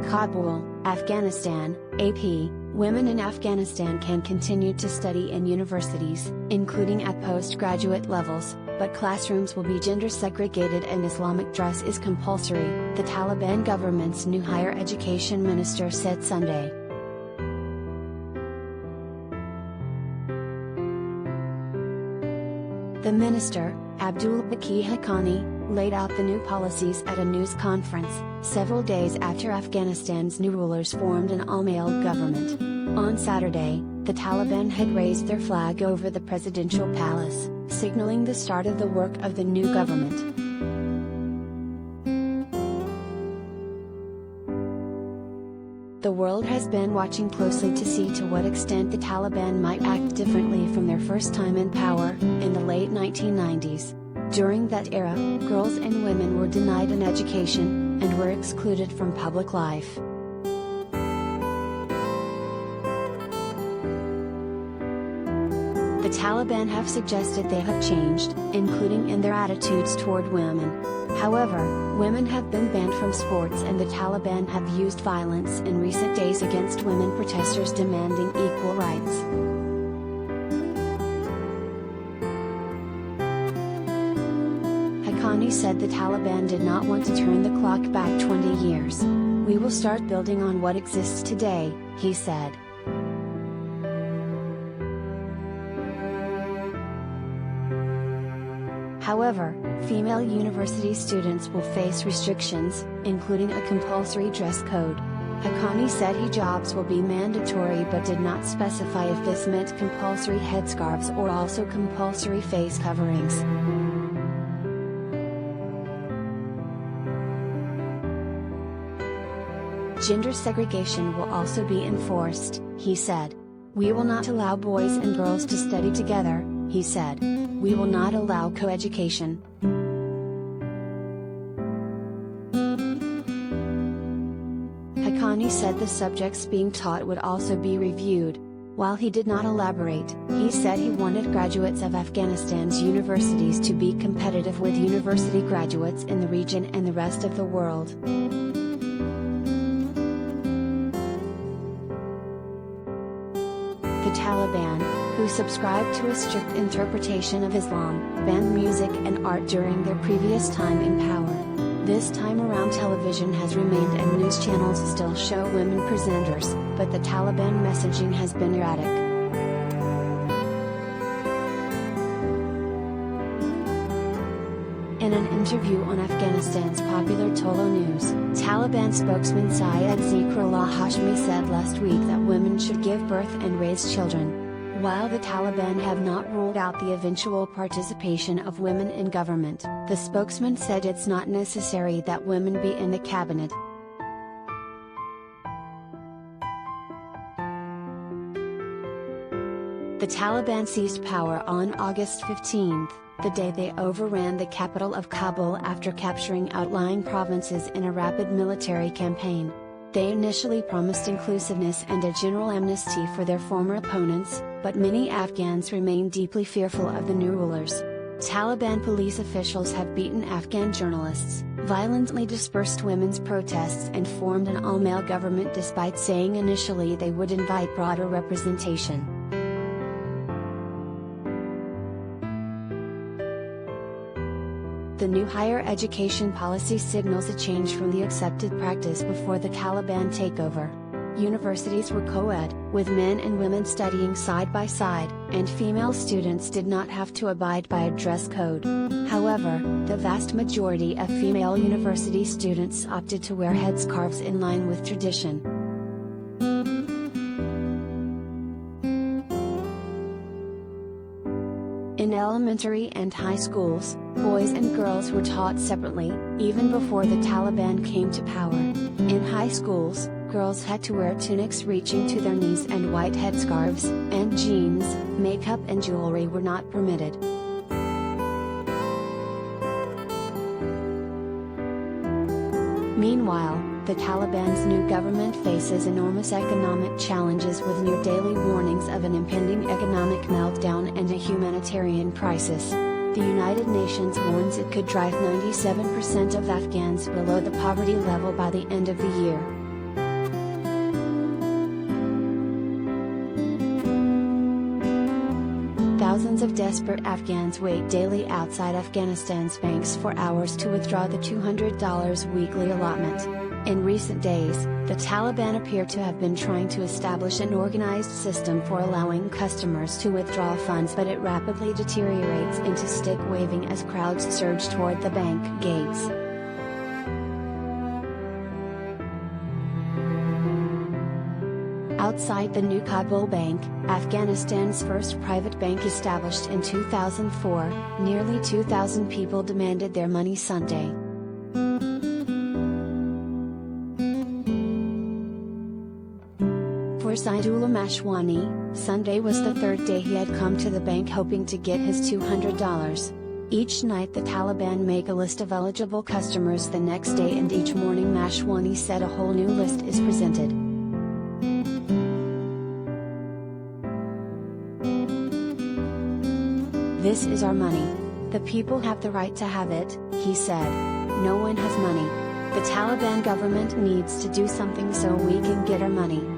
Kabul, Afghanistan, AP, women in Afghanistan can continue to study in universities, including at postgraduate levels, but classrooms will be gender segregated and Islamic dress is compulsory, the Taliban government's new higher education minister said Sunday. The minister, Abdul Baqi Haqqani, laid out the new policies at a news conference, several days after Afghanistan's new rulers formed an all-male government. On Saturday, the Taliban had raised their flag over the presidential palace, signaling the start of the work of the new government. The world has been watching closely to see to what extent the Taliban might act differently from their first time in power, in the late 1990s. During that era, girls and women were denied an education, and were excluded from public life. The Taliban have suggested they have changed, including in their attitudes toward women. However, women have been banned from sports and the Taliban have used violence in recent days against women protesters demanding equal rights. Haqqani said the Taliban did not want to turn the clock back 20 years. "We will start building on what exists today," he said. However, female university students will face restrictions, including a compulsory dress code. Haqqani said hijabs will be mandatory but did not specify if this meant compulsory headscarves or also compulsory face coverings. Gender segregation will also be enforced, he said. "We will not allow boys and girls to study together," he said. "We will not allow co-education." Haqqani said the subjects being taught would also be reviewed. While he did not elaborate, he said he wanted graduates of Afghanistan's universities to be competitive with university graduates in the region and the rest of the world. The Taliban, who subscribed to a strict interpretation of Islam, banned music and art during their previous time in power. This time around television has remained and news channels still show women presenters, but the Taliban messaging has been erratic. In an interview on Afghanistan's popular Tolo News, Taliban spokesman Syed Zikrullah Hashmi said last week that women should give birth and raise children. While the Taliban have not ruled out the eventual participation of women in government, the spokesman said it's not necessary that women be in the cabinet. The Taliban seized power on August 15, the day they overran the capital of Kabul after capturing outlying provinces in a rapid military campaign. They initially promised inclusiveness and a general amnesty for their former opponents, but many Afghans remain deeply fearful of the new rulers. Taliban police officials have beaten Afghan journalists, violently dispersed women's protests and formed an all-male government despite saying initially they would invite broader representation. The new higher education policy signals a change from the accepted practice before the Taliban takeover. Universities were co-ed, with men and women studying side by side, and female students did not have to abide by a dress code. However, the vast majority of female university students opted to wear headscarves in line with tradition. In elementary and high schools, boys and girls were taught separately, even before the Taliban came to power. In high schools, girls had to wear tunics reaching to their knees and white headscarves, and jeans, makeup and jewelry were not permitted. Meanwhile, the Taliban's new government faces enormous economic challenges with near daily warnings of an impending economic meltdown and a humanitarian crisis. The United Nations warns it could drive 97% of Afghans below the poverty level by the end of the year. Thousands of desperate Afghans wait daily outside Afghanistan's banks for hours to withdraw the $200 weekly allotment. In recent days, the Taliban appear to have been trying to establish an organized system for allowing customers to withdraw funds, but it rapidly deteriorates into stick-waving as crowds surge toward the bank gates. Outside the new Kabul Bank, Afghanistan's first private bank established in 2004, nearly 2,000 people demanded their money Sunday. For Saidullah Mashwani, Sunday was the third day he had come to the bank hoping to get his $200. Each night the Taliban make a list of eligible customers the next day, and each morning Mashwani said a whole new list is presented. This is our money. The people have the right to have it, he said. No one has money. The Taliban government needs to do something so we can get our money.